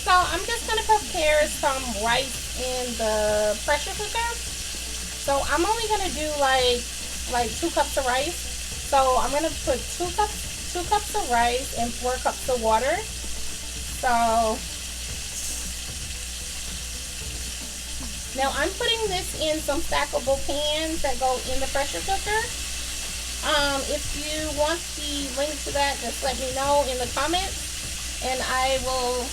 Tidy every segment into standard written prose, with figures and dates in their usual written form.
So I'm just gonna prepare some rice in the pressure cooker. So I'm only gonna do like 2 cups of rice. So I'm gonna put 2 cups of rice and 4 cups of water. So now I'm putting this in some stackable pans that go in the pressure cooker. If you want the link to that, just let me know in the comments and I will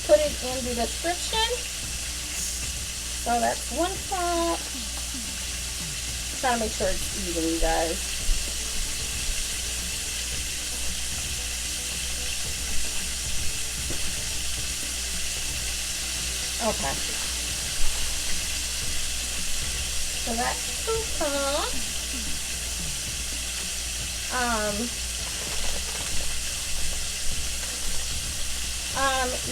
put it in the description. So that's 1 cup. Trying to make sure it's even, you guys. Okay. So that's 2 cups.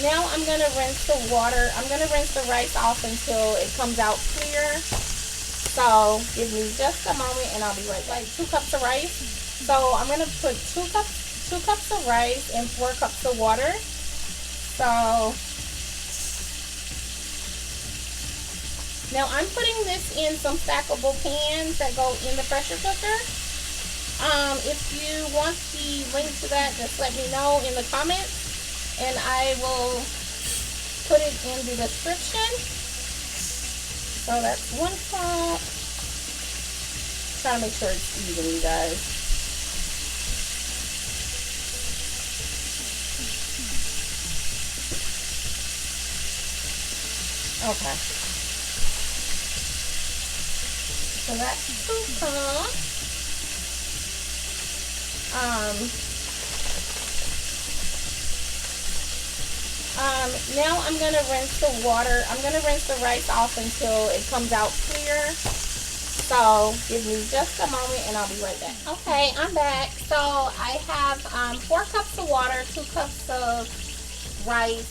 Now I'm going to rinse the water. I'm going to rinse the rice off until it comes out clear. So give me just a moment and I'll be right back. Like 2 cups of rice. So I'm going to put 2 cups of rice and 4 cups of water. So now I'm putting this in some stackable pans that go in the pressure cooker. If you want the link to that, just let me know in the comments and I will put it in the description. So that's 1 cup. Trying to make sure it's even, you guys. Okay. So that's 2 cups. Now I'm going to rinse the water. I'm going to rinse the rice off until it comes out clear. So give me just a moment and I'll be right back. Okay, I'm back. So I have 4 cups of water, 2 cups of rice.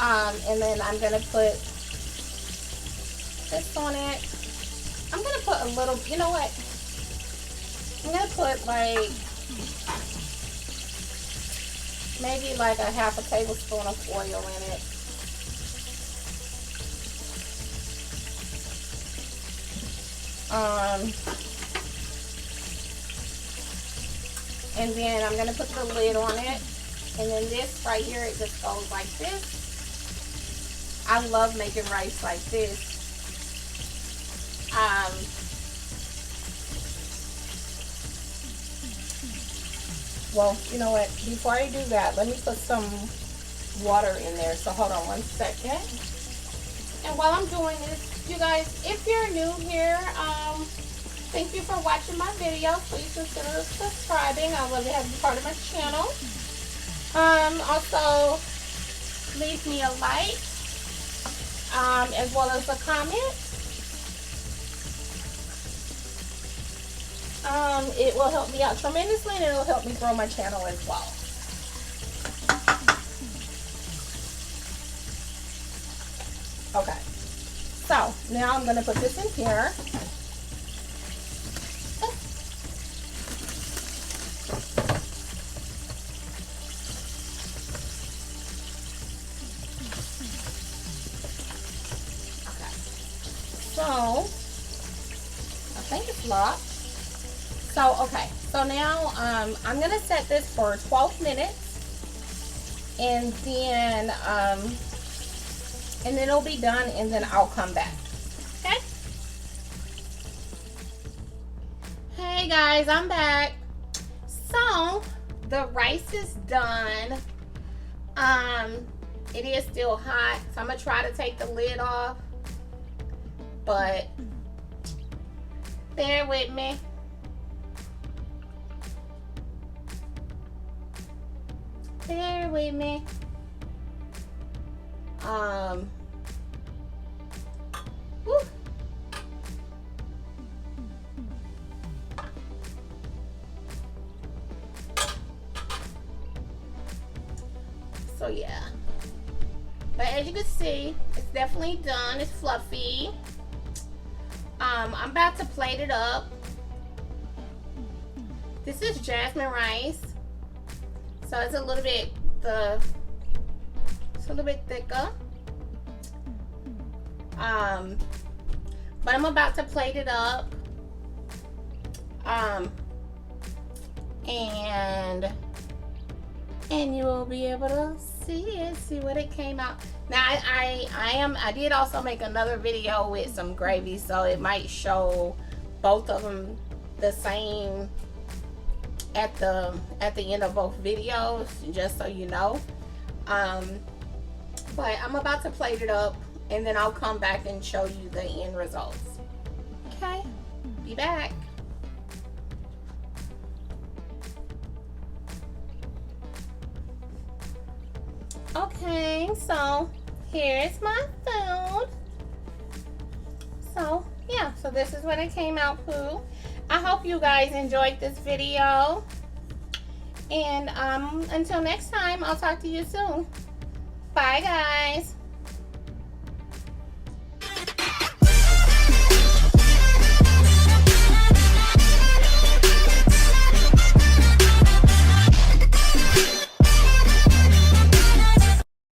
And then I'm going to put this on it. I'm going to put a little, you know what? I'm going to put like maybe like a half a tablespoon of oil in it. And then I'm going to put the lid on it. And then this right here, it just goes like this. I love making rice like this. Well, you know what? Before I do that, let me put some water in there. So hold on 1 second. And while I'm doing this, you guys, if you're new here, thank you for watching my video. Please consider subscribing. I would love to have you part of my channel. Also, leave me a like, as well as a comment. It will help me out tremendously and it will help me grow my channel as well. Okay, so now I'm going to put this in here. Okay, so I think it's locked. So, okay, so now I'm going to set this for 12 minutes and then it'll be done and then I'll come back. Okay? Hey guys, I'm back. So, the rice is done. It is still hot, so I'm going to try to take the lid off, but bear with me. Bear with me. Whew. So yeah, but as you can see, it's definitely done. It's fluffy. I'm about to plate it up. This is jasmine rice, so it's a little bit, the It's a little bit thicker. But I'm about to plate it up. And you will be able to see what it came out. Now I did also make another video with some gravy, so it might show both of them the same at the end of both videos, just so you know. But I'm about to plate it up, and then I'll come back and show you the end results. Okay, be back. Okay, so here's my food. So yeah, so this is what it came out, Pooh. I hope you guys enjoyed this video. And until next time, I'll talk to you soon. Bye, guys.